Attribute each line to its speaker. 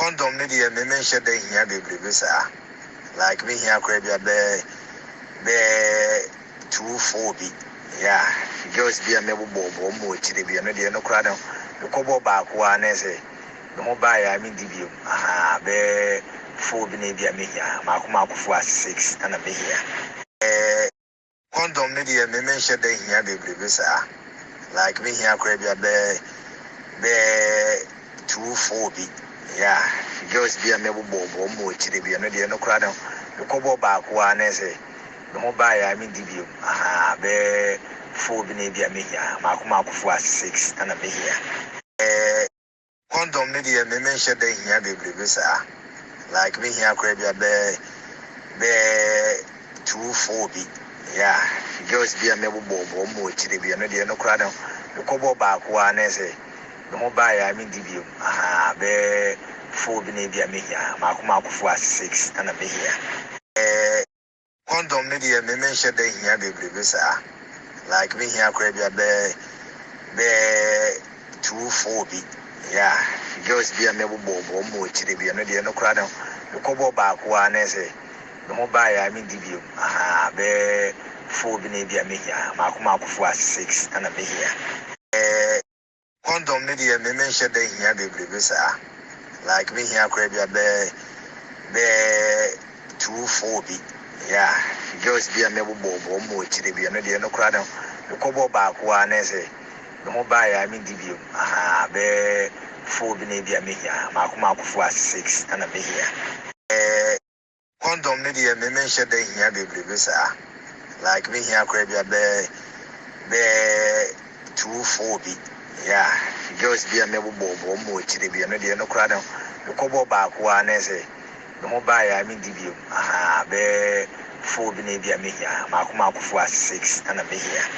Speaker 1: Condom media me mention the here baby sir. Like me here crab ya be 240. Yeah, girls be a mebo bobo mo chiri be no de no crado. The kobo back one say no buy I mean debut. Aha be 4 be a me here. Makuma for 6 and a be here. Condom media me mention the here baby sir. Like me here crab ya be 240. Yeah, girls be a mebo bobo mo chiri be no de no crado. The kobo back one say no buy I mean debut. Aha be 4 be a me here. Makuma for 6 and a be here. Condom media me mention the here baby sir. Like me here crab ya be 240. Yeah, girls be a mebo bobo mo chiri be no de no crado. The kobo back one say no buy I mean debut. Aha be 4 be a me here. Makuma for 6 and a be here. Condom media me mention the here baby sir. Like me here crab ya be 240. Yeah, girls be a mebo bobo mo chiri be no de no crado. The kobo back one say no buy I mean debut. Aha be 4 be a me here. Makuma for 6 and a be here. Condom media me mention the here baby sir. Like me here crab ya be 240. Yeah, girls be a mebo bobo mo chiri be no de no crado. The kobo back one say no buy I mean debut. Aha be 4 be a me here. Makuma for 6 and a be here. Condom media me mention the here baby sir. Like me here crab ya be 240. Yeah, girls be a mebo bobo mo chiri be no de no crado. The kobo back one say no buy I mean debut. Aha be 4 be a me here. Makuma for 6 and a be here.